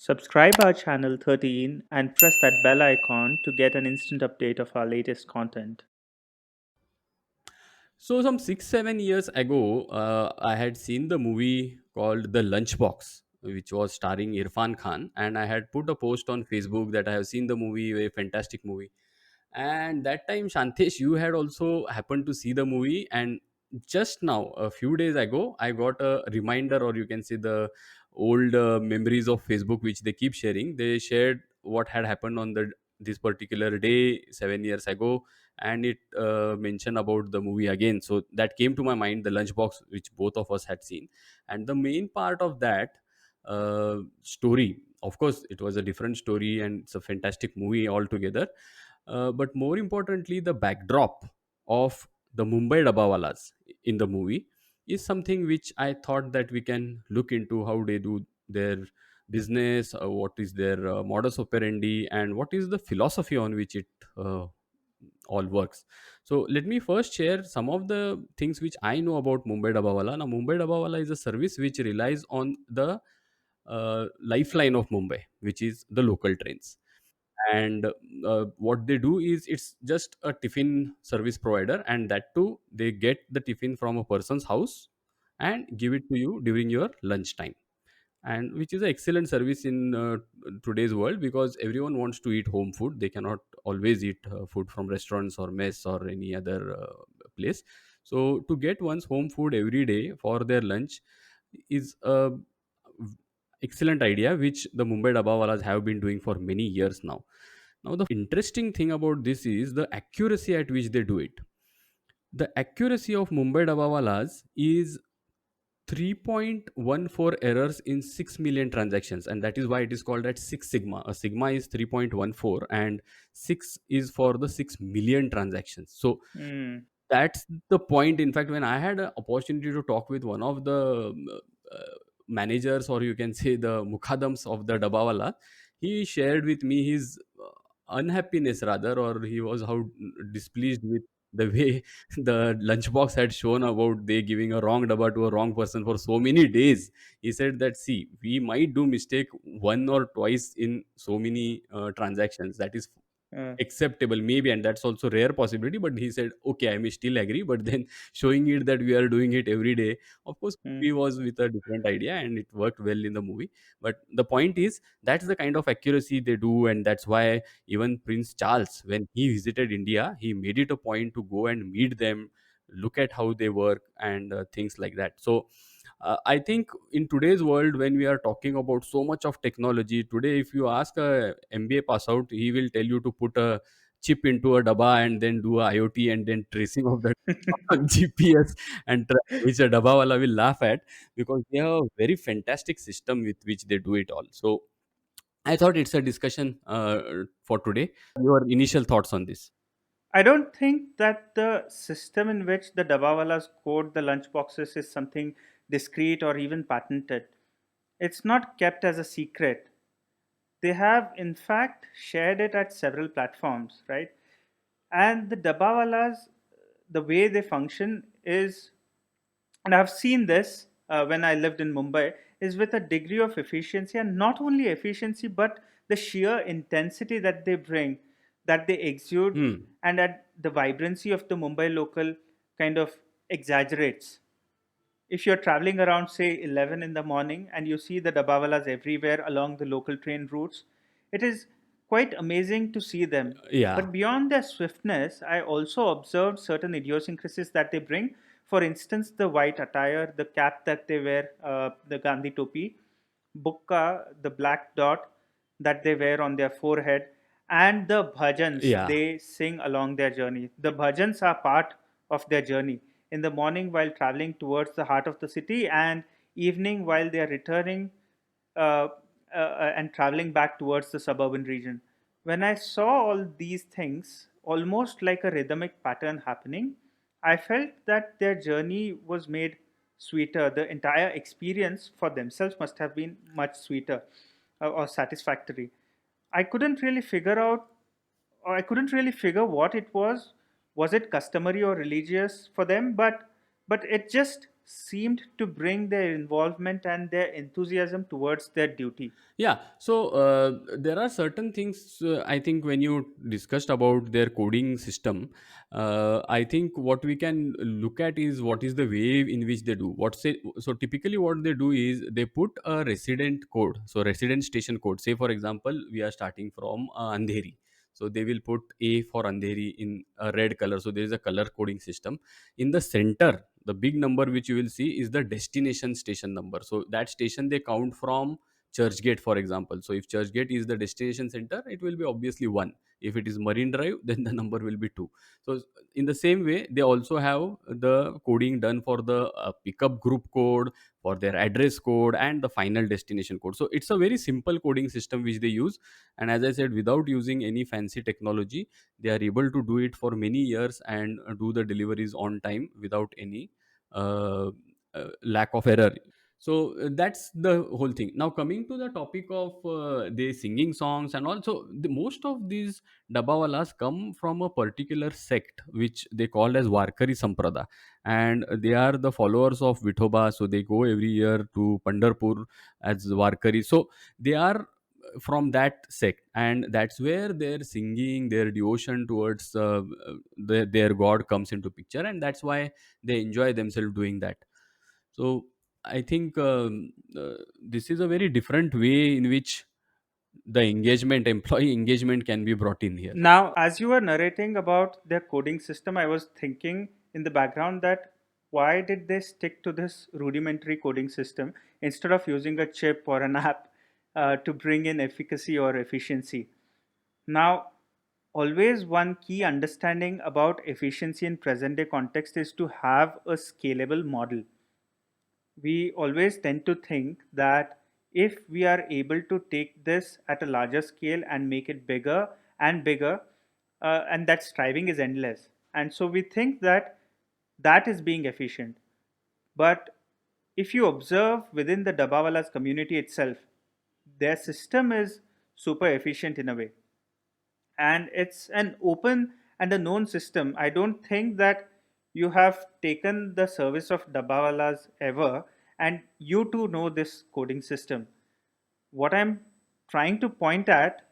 Subscribe our channel 13 and press that bell icon to get an instant update of our latest content. So some 6 7 years ago, I had seen the movie called The Lunchbox, which was starring Irfan Khan, and I had put a post on Facebook that I have seen the movie, a fantastic movie. And that time, Shantesh, you had also happened to see the movie, and just now, a few days ago, I got a reminder, or you can say the old memories of Facebook, which they keep sharing. They shared what had happened on the this particular day 7 years ago, and it mentioned about the movie again. So that came to my mind, the Lunchbox, which both of us had seen, and the main part of that story. Of course, it was a different story, and it's a fantastic movie altogether. But more importantly, the backdrop of the Mumbai Dabbawalas in the movie is something which I thought that we can look into how they do their business, what is their modus operandi, and what is the philosophy on which it all works. So let me first share some of the things which I know about Mumbai Dabbawala. Now, Mumbai Dabbawala is a service which relies on the lifeline of Mumbai, which is the local trains. And what they do is it's just a tiffin service provider, and that too they get the tiffin from a person's house and give it to you during your lunchtime, and which is an excellent service in today's world, because everyone wants to eat home food. They cannot always eat food from restaurants or mess or any other place. So to get one's home food every day for their lunch is a excellent idea, which the Mumbai Dabbawalas have been doing for many years now. Now, the interesting thing about this is the accuracy at which they do it. The accuracy of Mumbai Dabbawalas is 3.14 errors in 6 million transactions, and that is why it is called at 6 sigma. A sigma is 3.14, and 6 is for the 6 million transactions. So Hmm. that's the point. In fact, when I had an opportunity to talk with one of the managers, or you can say the mukhadams of the Dabawala, he shared with me his unhappiness, rather, or he was how displeased with the way the lunchbox had shown about they giving a wrong dabba to a wrong person for so many days. He said that, see, we might do mistake one or twice in so many transactions. That is Uh, acceptable maybe, and that's also rare possibility, but he said, okay, I may still agree, but then showing it that we are doing it every day, of course hmm. he was with a different idea, and it worked well in the movie. But the point is, that's the kind of accuracy they do, and that's why even Prince Charles, when he visited India, he made it a point to go and meet them, look at how they work, and things like that. So I think in today's world, when we are talking about so much of technology today, if you ask a MBA pass out, he will tell you to put a chip into a dabba and then do a IoT and then tracing of the GPS and track, which a dabba wala will laugh at, because they have a very fantastic system with which they do it all. So I thought it's a discussion for today. Your initial thoughts on this? I don't think that the system in which the Dabawalas code the lunchboxes is something discreet or even patented. It's not kept as a secret. They have, in fact, shared it at several platforms, right? And the Dabawalas, the way they function is, and I've seen this when I lived in Mumbai, is with a degree of efficiency, and not only efficiency, but the sheer intensity that they bring, that they exude, Hmm. and that the vibrancy of the Mumbai local kind of exaggerates. If you're traveling around, say, 11 in the morning and you see the dabawalas everywhere along the local train routes, it is quite amazing to see them. Yeah. But beyond their swiftness, I also observed certain idiosyncrasies that they bring. For instance, the white attire, the cap that they wear, the Gandhi topi, bukka, the black dot that they wear on their forehead, and the bhajans Yeah. they sing along their journey. The bhajans are part of their journey in the morning while traveling towards the heart of the city, and evening while they are returning uh, and traveling back towards the suburban region. When I saw all these things, almost like a rhythmic pattern happening, I felt that their journey was made sweeter. The entire experience for themselves must have been much sweeter or satisfactory. I couldn't really figure out, or I couldn't really figure what it was. Was it customary or religious for them? But it just seemed to bring their involvement and their enthusiasm towards their duty. Yeah, so there are certain things I think when you discussed about their coding system, I think what we can look at is what is the way in which they do. So typically what they do is they put a resident code, so resident station code. Say for example, we are starting from Andheri. So they will put A for Andheri in a red color. So there is a color coding system. In the center, the big number which you will see is the destination station number. So that station they count from Churchgate, for example. So if Churchgate is the destination center, it will be obviously 1. If it is Marine Drive, then the number will be 2. So in the same way, they also have the coding done for the pickup group code, for their address code, and the final destination code. So it's a very simple coding system which they use. And as I said, without using any fancy technology, they are able to do it for many years and do the deliveries on time without any uh, lack of error. So that's the whole thing. Now coming to the topic of the singing songs, and also most of these Dabbawalas come from a particular sect which they call as Warkari Samprada, and they are the followers of Vithoba. So they go every year to Pandharpur as Warkari. So they are from that sect, and that's where their singing, their devotion towards their god comes into picture, and that's why they enjoy themselves doing that. So I think this is a very different way in which the engagement, employee engagement, can be brought in here. Now, as you were narrating about their coding system, I was thinking in the background that why did they stick to this rudimentary coding system instead of using a chip or an app to bring in efficacy or efficiency? Now, always one key understanding about efficiency in present day context is to have a scalable model. We always tend to think that if we are able to take this at a larger scale and make it bigger and bigger, and that striving is endless. And so we think that that is being efficient. But if you observe within the Dabbawalas community itself, their system is super efficient in a way, and it's an open and a known system. I don't think that you have taken the service of Dabbawalas ever and you too know this coding system. What I'm trying to point at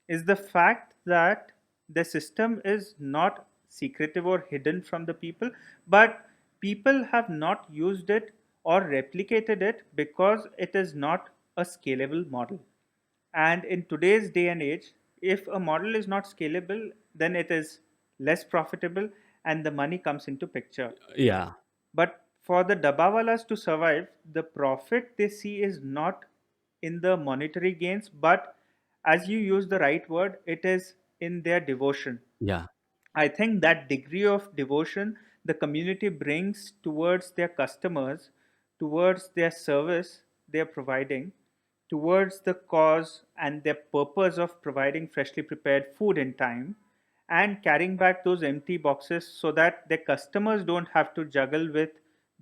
is the fact that the system is not secretive or hidden from the people, but people have not used it or replicated it because it is not a scalable model. And in today's day and age, if a model is not scalable, then it is less profitable and the money comes into picture. Yeah, But for the Dabbawalas to survive, the profit they see is not in the monetary gains, but as you use the right word, it is in their devotion. yeah, I think that degree of devotion the community brings towards their customers, towards their service they are providing, towards the cause and their purpose of providing freshly prepared food in time, and carrying back those empty boxes so that their customers don't have to juggle with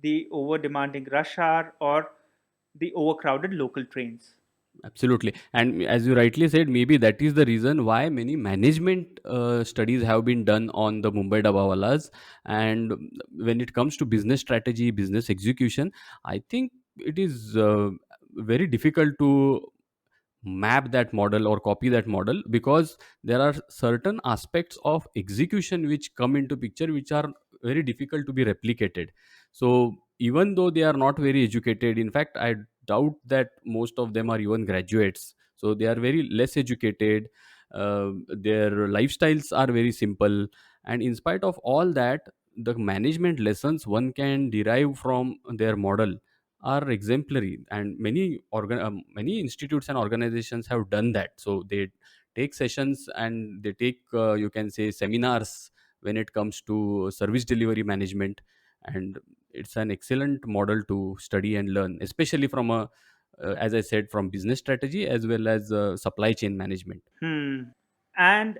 the over demanding rush hour or the overcrowded local trains. absolutely. And as you rightly said, maybe that is the reason why many management studies have been done on the Mumbai Dabbawalas. And when it comes to business strategy, business execution, I think it is very difficult to map that model or copy that model, because there are certain aspects of execution which come into picture which are very difficult to be replicated. So even though they are not very educated, in fact I doubt that most of them are even graduates, so they are very less educated. Their lifestyles are very simple, and in spite of all that, the management lessons one can derive from their model are exemplary, and many institutes and organizations have done that. So they take sessions and they take you can say seminars when it comes to service delivery management, and it's an excellent model to study and learn, especially from a as I said, from business strategy as well as supply chain management. Hmm. And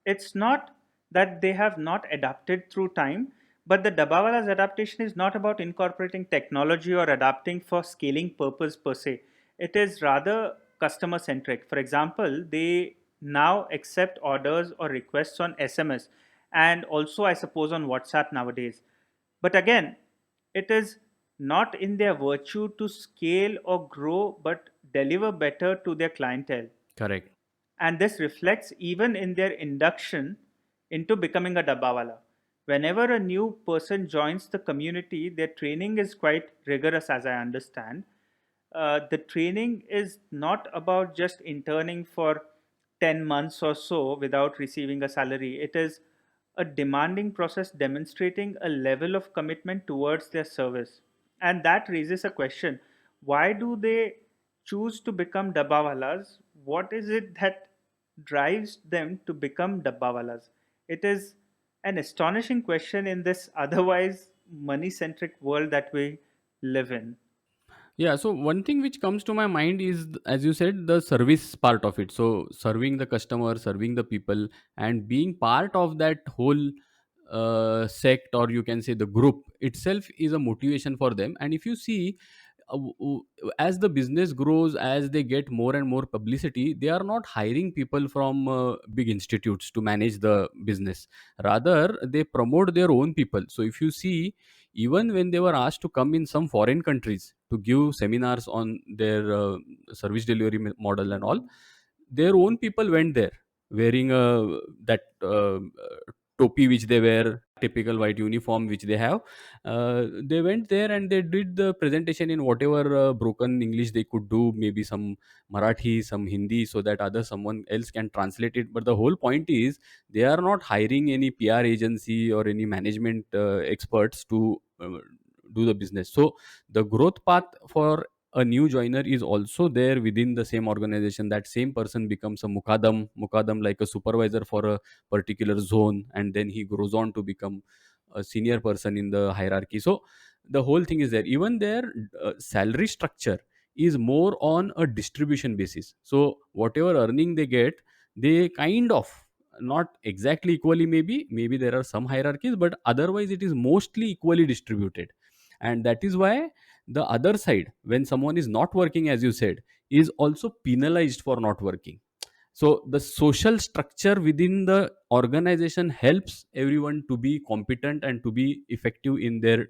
it's not that they have not adapted through time, but the Dabbawala's adaptation is not about incorporating technology or adapting for scaling purpose per se. It is rather customer centric. For example, they now accept orders or requests on SMS and also, I suppose, on WhatsApp nowadays. But again, it is not in their virtue to scale or grow, but deliver better to their clientele. Correct. And this reflects even in their induction into becoming a Dabbawala. Whenever a new person joins the community, their training is quite rigorous, as I understand. The training is not about just interning for 10 months or so without receiving a salary. It is a demanding process demonstrating a level of commitment towards their service. And that raises a question: why do they choose to become Dabbawalas? What is it that drives them to become Dabbawalas? It is an astonishing question in this otherwise money centric world that we live in. Yeah, so one thing which comes to my mind is, as you said, the service part of it. So serving the customer, serving the people, and being part of that whole sect, or you can say the group itself, is a motivation for them. And if you see, as the business grows, as they get more and more publicity, they are not hiring people from big institutes to manage the business. Rather, they promote their own people. So if you see, even when they were asked to come in some foreign countries to give seminars on their service delivery model and all, their own people went there wearing that topi which they wear, typical white uniform which they have. They went there and they did the presentation in whatever broken English they could do, maybe some Marathi, some Hindi, so that other someone else can translate it. But the whole point is, they are not hiring any PR agency or any management experts to do the business. So the growth path for a new joiner is also there within the same organization. That same person becomes a mukadam, like a supervisor for a particular zone, and then he grows on to become a senior person in the hierarchy. So the whole thing is there. Even their salary structure is more on a distribution basis. So whatever earning they get, they kind of, not exactly equally, maybe there are some hierarchies, but otherwise it is mostly equally distributed. And that is why the other side, when someone is not working, as you said, is also penalized for not working. So the social structure within the organization helps everyone to be competent and to be effective in their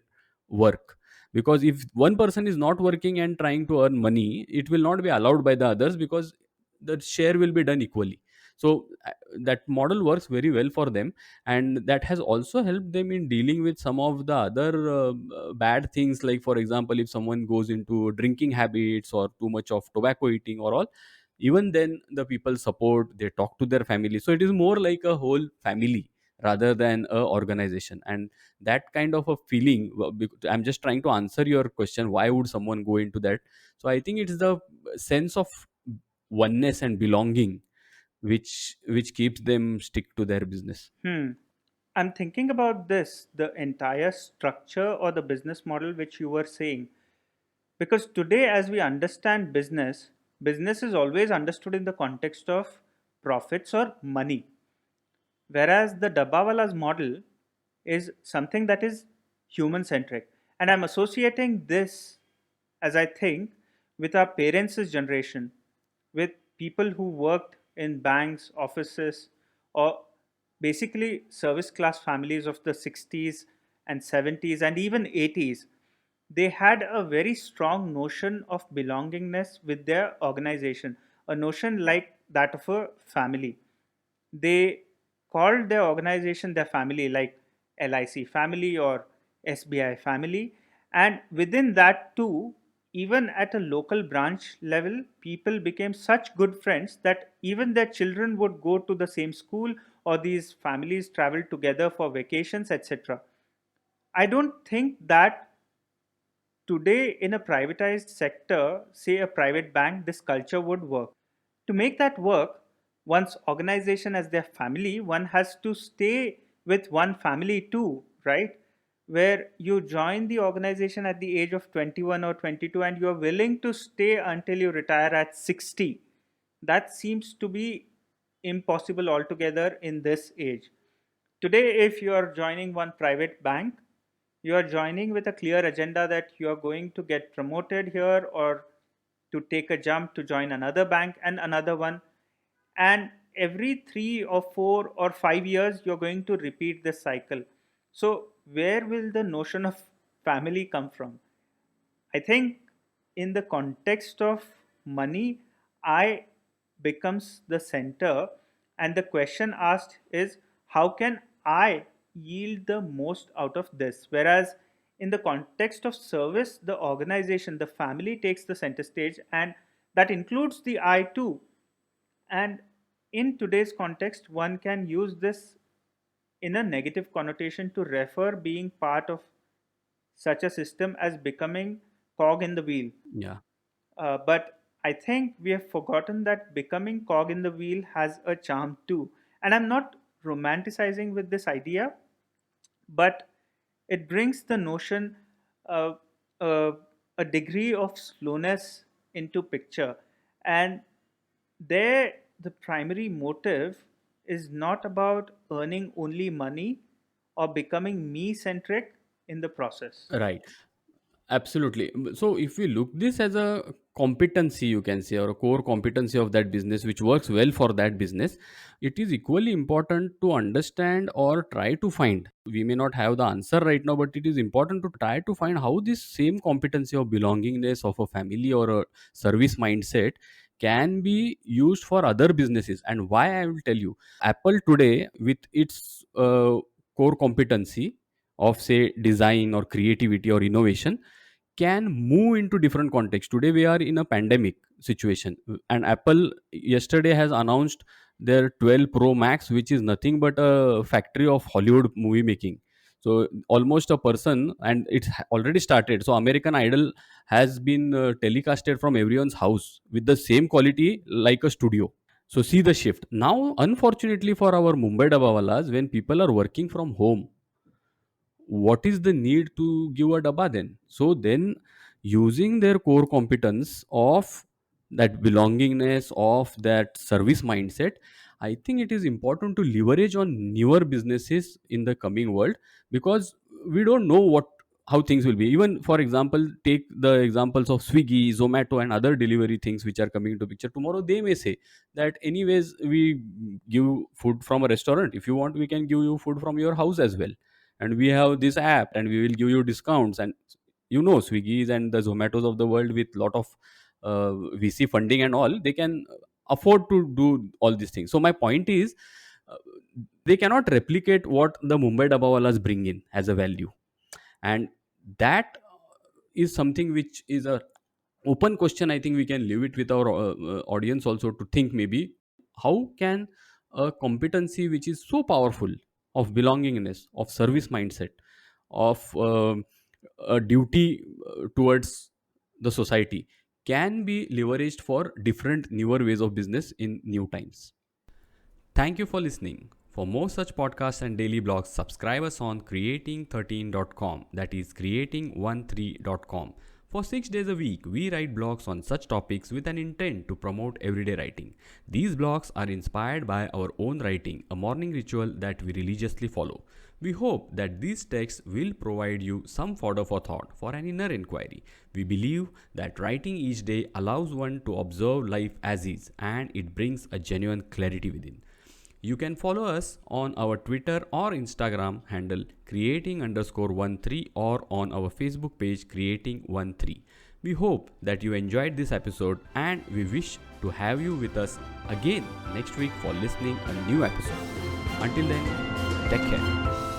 work. Because if one person is not working and trying to earn money, it will not be allowed by the others, because the share will be done equally. So that model works very well for them, and that has also helped them in dealing with some of the other bad things. Like, for example, if someone goes into drinking habits or too much of tobacco eating or all, even then the people support, they talk to their family. So it is more like a whole family rather than a organization. And that kind of a feeling, I'm just trying to answer your question, why would someone go into that? So I think it's the sense of oneness and belonging which keeps them stick to their business. Hmm. I'm thinking about this, the entire structure or the business model which you were saying. Because today, as we understand business, business is always understood in the context of profits or money. Whereas the Dabbawala's model is something that is human centric. And I'm associating this, as I think, with our parents' generation, with people who worked in banks, offices, or basically service class families of the 60s and 70s and even 80s. They had a very strong notion of belongingness with their organization, a notion like that of a family. They called their organization their family, like LIC family or SBI family. And within that, too, even at a local branch level, people became such good friends that even their children would go to the same school, or these families traveled together for vacations, etc. I don't think that today in a privatized sector, say a private bank, this culture would work. To make that work, one's organization as their family, one has to stay with one family too, right? Where you join the organization at the age of 21 or 22 and you're willing to stay until you retire at 60. That seems to be impossible altogether in this age. Today, if you are joining one private bank, you are joining with a clear agenda that you are going to get promoted here or to take a jump to join another bank and another one. And every 3 or 4 or 5 years, you're going to repeat this cycle. So, where will the notion of family come from? I think in the context of money, I becomes the center, and the question asked is how can I yield the most out of this? Whereas in the context of service, the organization, the family takes the center stage, and that includes the I too. And in today's context, one can use this in a negative connotation to refer being part of such a system as becoming cog in the wheel. Yeah. But I think we have forgotten that becoming cog in the wheel has a charm too. And I'm not romanticizing with this idea, but it brings the notion of a degree of slowness into picture. And there, the primary motive is not about earning only money or becoming me centric in the process. Right. Absolutely. So if we look this as a competency, you can say, or a core competency of that business, which works well for that business, it is equally important to understand or try to find. We may not have the answer right now, but it is important to try to find how this same competency of belongingness of a family or a service mindset can be used for other businesses. And why, I will tell you. Apple today, with its core competency of, say, design or creativity or innovation, can move into different contexts. Today we are in a pandemic situation, and Apple yesterday has announced their 12 Pro Max, which is nothing but a factory of Hollywood movie making. So almost a person, and it's already started. So American Idol has been telecasted from everyone's house with the same quality like a studio. So see the shift. Now, unfortunately for our Mumbai Dabbawalas, when people are working from home, what is the need to give a dabba then? So then, using their core competence of that belongingness, of that service mindset, I think it is important to leverage on newer businesses in the coming world, because we don't know what how things will be. Even for example, take the examples of Swiggy, Zomato, and other delivery things which are coming into picture. Tomorrow they may say that anyways we give food from a restaurant, if you want we can give you food from your house as well, and we have this app and we will give you discounts. And Swiggies and the Zomatos of the world, with lot of VC funding and all, they can afford to do all these things. So my point is, uh, they cannot replicate what the Mumbai Dabbawalas bring in as a value. And that is something which is a open question. I think we can leave it with our audience also to think, maybe how can a competency which is so powerful, of belongingness, of service mindset, of a duty towards the society, can be leveraged for different newer ways of business in new times. Thank you for listening. For more such podcasts and daily blogs, subscribe us on creating13.com. That is creating13.com. For 6 days a week, we write blogs on such topics with an intent to promote everyday writing. These blogs are inspired by our own writing, a morning ritual that we religiously follow. We hope that these texts will provide you some fodder for thought, for an inner inquiry. We believe that writing each day allows one to observe life as is, and it brings a genuine clarity within. You can follow us on our Twitter or Instagram handle creating_13, or on our Facebook page creating13. We hope that you enjoyed this episode, and we wish to have you with us again next week for listening a new episode. Until then, take care.